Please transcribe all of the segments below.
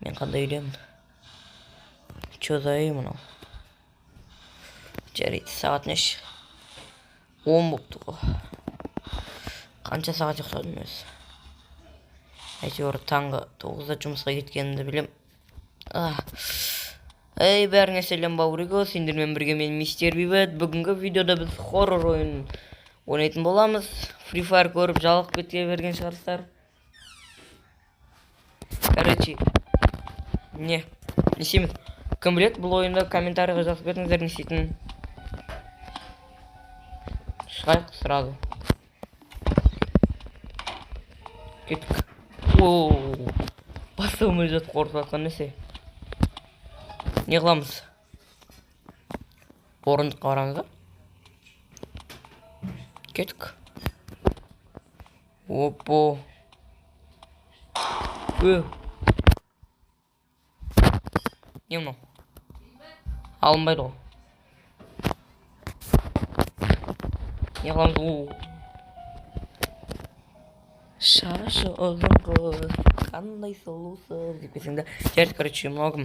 Мен қандай үйлемін? Чё за үй мынау? Жарайды, сағат неше? 10 болыпты ғой. Қанша сағат ұйықтадым өзі? Әйтеуір таңғы 9-да жұмысқа кеткенімді білем. Эй, бәріңе сәлем бауырыго, сендермен бірге мен мистер Бейбіт. Бүгінгі видеода біз хоррор ойын ойнайтын боламыз. Free Fire көріп жалығып кете берген шығарсыздар. Короче, не істейміз. Кім біледі, бұл ойында комментарийға жазып кетіңіздер не істейтінін. Шығайық сразу. Кеттік. Бастауымыз жатып қорқып жатқан несе. Не қыламыз? Орындыққа барамыз ба? Кеттік. Опо. Не мынау? Алынбайды ғой. Не қыламыз? Шашы ұзын қыз, қандай сұлусыз депесің да. Жарайды, короче, мынау кім?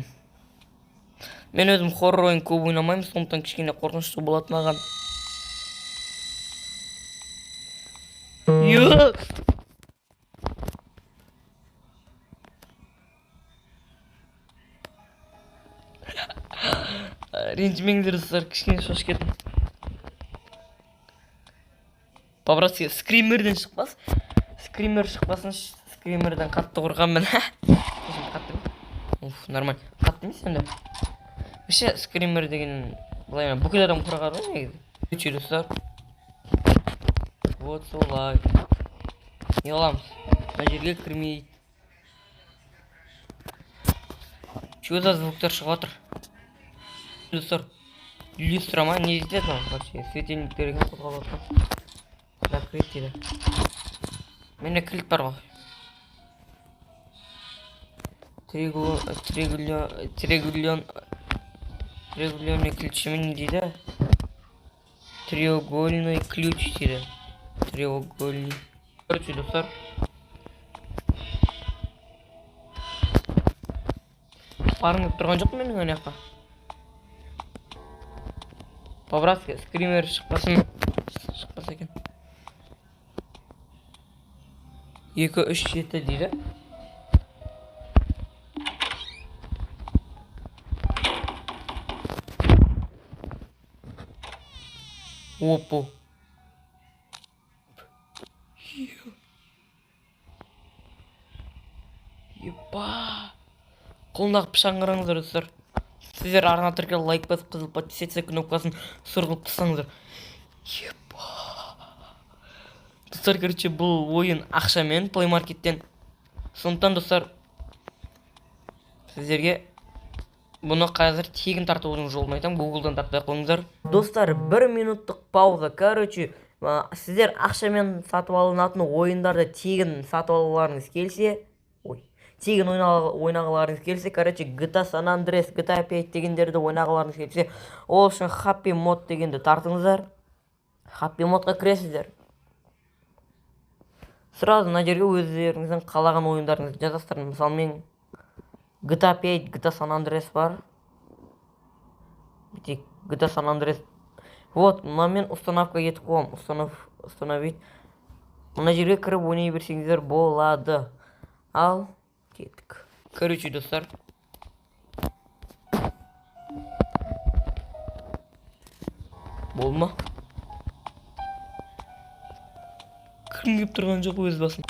Мен өзім хоррор ойын көп ойнамаймын, сондықтан кішкене қорқынышты болады маған. Ренжімеңдер достар, кішкене шошып кеттім. По-братски, скримерден шықпас. Скример шықпасын, скримерден қатты қорқамын мен. Нормально. Қатты емес енді. Вообще, скример деген былай бүкіл адам қорқады ғой негізі. Өте достар. Вот солай. Не қыламыз? Мына жерге кірмейді. Чего за звуктар шығып отыр? Достар, люстра ма? Не жетеді ма? Вообще, светильниктерге қозғалып отыр. Закрыть дейді. Менде кілт бар ғой. Треугольный ключімен дейді. Треугольный ключ дейді. Треугольный. Короче, достар. Барыңып тұрған жоқ менің ана жаққа. По-братски, скример шықпасын. Шықпаса екен. 2-3-7 дейді. Опу. Епа. Қолындағы пышағын қараңыздар достар. Сіздер арна тіркеліп лайк басып қызыл подписаться кнопкасын сұрғылып тастаңыздар. Епа. Достар, короче, бұл ойын ақшамен Play Market'тен. Сондықтан достар, сіздерге бұны қазір тегін тартудың жолын айтамын. Google'дан тартпай қойыңыздар. Достар, 1 минуттық пауза. Короче, сіздер ақшамен сатып алынатын ойындарды тегін сатып алуларыңыз келсе, тегін ойнағыларыңыз келсе, короче, GTA San Andreas, GTA 5 дегендерді ойнағыларыңыз келсе, ол үшін Happy Mod дегенді тартыңыздар. Happy Modқа кіресіздер. Сразу мына жерге өздеріңіздің қалаған ойындарыңызды жазасыздар. Мысалы, мен GTA 5, GTA San Andreas бар. GTA San Andreas. Вот, мен установка етіп қоямын. Установить. Мына жерге кіріп ойнай берсеңіздер болады. Ал, кеттік. Короче, достар. Болды ма? Кім кеп тұрған жоқ өз басын.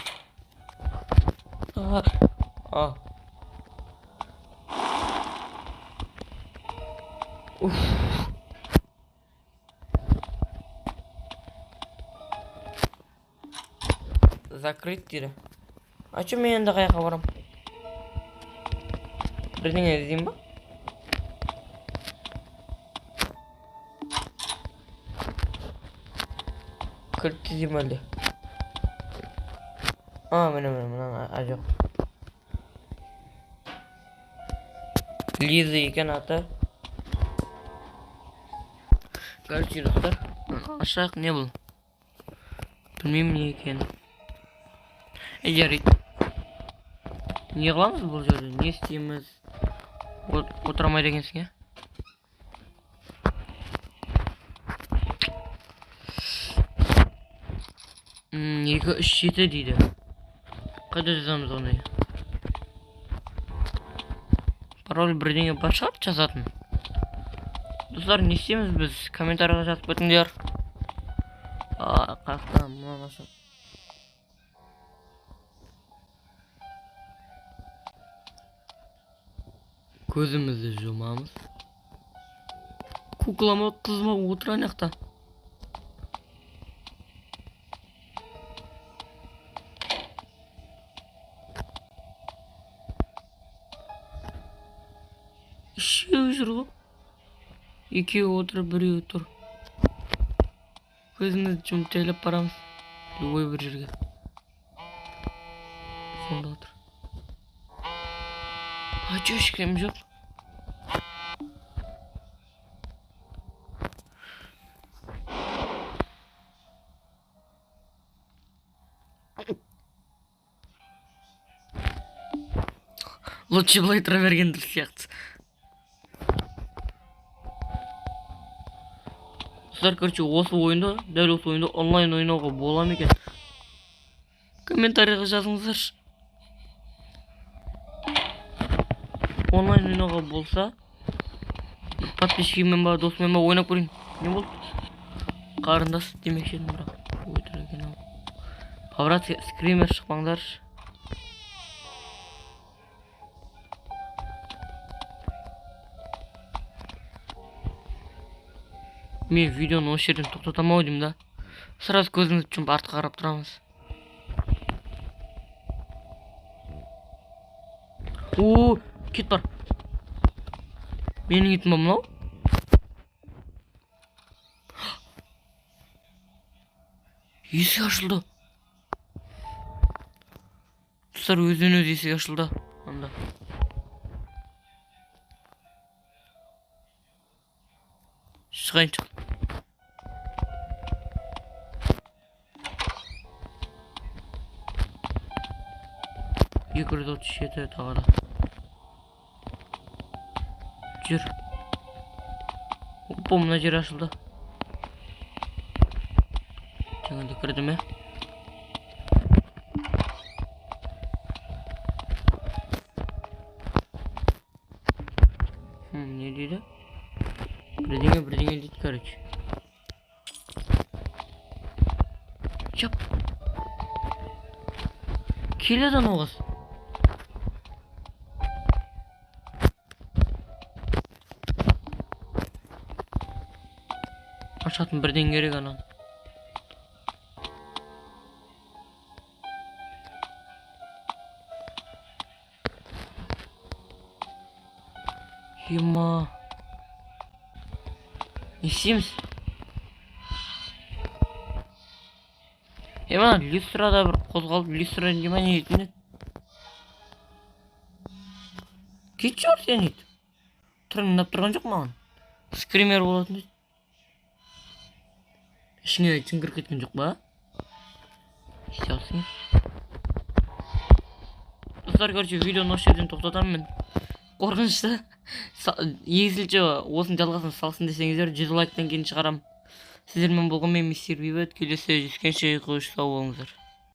Закрыть дейді. А чё мен енді қаяққа барам? Бірдеңе іздеймін ба? Кілтті іздеймін әлде? Міне, жоқ. Лиза екен аты. Короче, достар, ашақ не бұл? Білмеймін не екен. Жарайды. Не қыламыз бұл жерде? Не істейміз? Отыра алмайды екенсің, иә? 2, 3, 7 дейді. Қайда жазамыз оны? Пароль бірдеңе бар шығар жазатын. Достар, не істейміз біз? Комментарийға жазып өтіңдер. Қақта, мұнан ашып. Көзімізді жұмамыз. Куклама қызыма отыра аяқта. Үшеу жүр ғой. Екеуі отыр, біреуі тұр. Көзімізді жұмып жайлап барамыз. Любой бір жерге. Сонда отыр. Чё ешкім жоқ? Лучше былай тұра берген дұрыс сияқты. Достар, короче, осы ойында, дәл осы ойында онлайн ойнауға бола ма екен? Комментарийға жазыңыздаршы. Онлайн ойнауға болса, подписчигіммен ба, досыммен ба ойнап көрейін. Не болды? Қарындас демекші едім, бірақ өтір екен ау. Брат, скример шықпаңдаршы. Мен видеоны осы жерден тоқтатам ау деймін да. Сразу көзімізді жұмып артқа қарап тұрамыз. О, кит бар. Менің итім ба мынау? Есік ашылды. Достар, өзінен өз есік ашылды. Анда. Шығайын шық. Екі жүз отыз жеті тағы да. Жүр. Опа, мына жер ашылды. Жаңағыдай кірді ме? Не дейді? Бірдеңе дейді, короче. Чап. Келеді анау қыз. Ашатын бірден керек анан. Ема. Не істейміз? Ема, люстрада бір қозғалып, люстрада не етін еді? Кетші ор сен ет. Тұрыңдап тұрған жоқ маған. Скример болатын еді. Ішіңе айтсын кіріп кеткен жоқ ба? Ете алсың. Достар, короче, видеоны осы жерден тоқтатамын мен. Қорқынышты. Егізілші осының жалғасын салсын десеңіздер 100 лайктан кейін шығарам. Сіздермен болған мен мистер Бейбіт. Келесі жүзгенше қош сау болыңыздар.